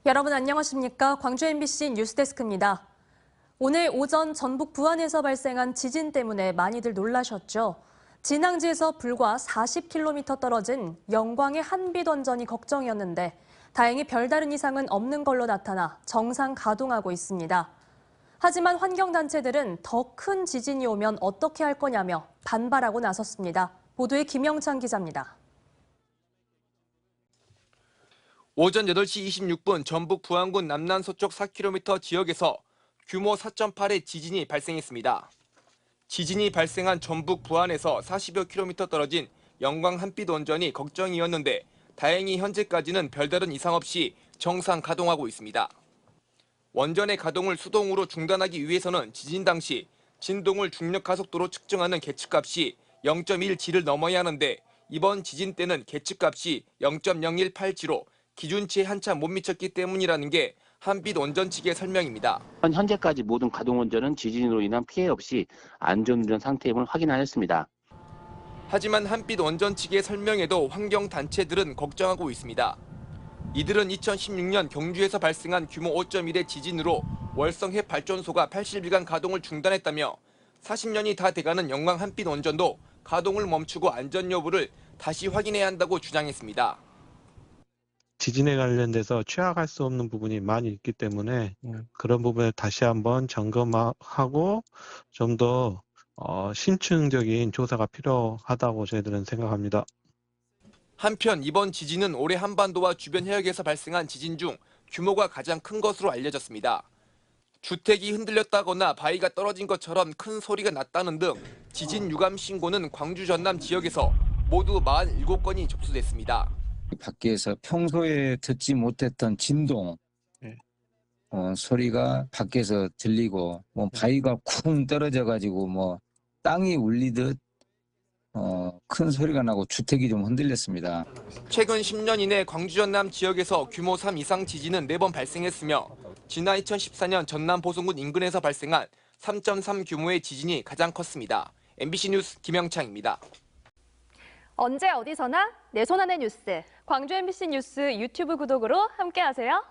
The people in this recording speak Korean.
여러분 안녕하십니까? 광주 MBC 뉴스데스크입니다. 오늘 오전 전북 부안에서 발생한 지진 때문에 많이들 놀라셨죠? 진앙지에서 불과 40km 떨어진 영광의 한빛원전이 걱정이었는데 다행히 별다른 이상은 없는 걸로 나타나 정상 가동하고 있습니다. 하지만 환경단체들은 더 큰 지진이 오면 어떻게 할 거냐며 반발하고 나섰습니다. 보도에 김영찬 기자입니다. 오전 8시 26분 전북 부안군 남남서쪽 4km 지역에서 규모 4.8의 지진이 발생했습니다. 지진이 발생한 전북 부안에서 40여 킬로미터 떨어진 영광 한빛원전이 걱정이었는데 다행히 현재까지는 별다른 이상 없이 정상 가동하고 있습니다. 원전의 가동을 수동으로 중단하기 위해서는 지진 당시 진동을 중력가속도로 측정하는 계측값이 0.1G를 넘어야 하는데 이번 지진 때는 계측값이 0.018G로 기준치에 한참 못 미쳤기 때문이라는 게 한빛원전 측의 설명입니다. 현재까지 모든 가동원전은 지진으로 인한 피해 없이 안전운전 상태임을 확인하였습니다. 하지만 한빛원전 측의 설명에도 환경단체들은 걱정하고 있습니다. 이들은 2016년 경주에서 발생한 규모 5.1의 지진으로 월성핵발전소가 80일간 가동을 중단했다며 40년이 다 돼가는 영광 한빛원전도 가동을 멈추고 안전 여부를 다시 확인해야 한다고 주장했습니다. 지진에 관련돼서 취약할 수 없는 부분이 많이 있기 때문에 그런 부분을 다시 한번 점검하고 좀 더 심층적인 조사가 필요하다고 저희들은 생각합니다. 한편 이번 지진은 올해 한반도와 주변 해역에서 발생한 지진 중 규모가 가장 큰 것으로 알려졌습니다. 주택이 흔들렸다거나 바위가 떨어진 것처럼 큰 소리가 났다는 등 지진 유감 신고는 광주 전남 지역에서 모두 47건이 접수됐습니다. 밖에서 평소에 듣지 못했던 진동 소리가 밖에서 들리고 바위가 쿵 떨어져 가지고 땅이 울리듯 큰 소리가 나고 주택이 좀 흔들렸습니다. 최근 10년 이내 광주 전남 지역에서 규모 3 이상 지진은 4번 발생했으며 지난 2014년 전남 보성군 인근에서 발생한 3.3 규모의 지진이 가장 컸습니다. MBC 뉴스 김영창입니다. 언제 어디서나 내 손 안의 뉴스. 광주 MBC 뉴스 유튜브 구독으로 함께하세요.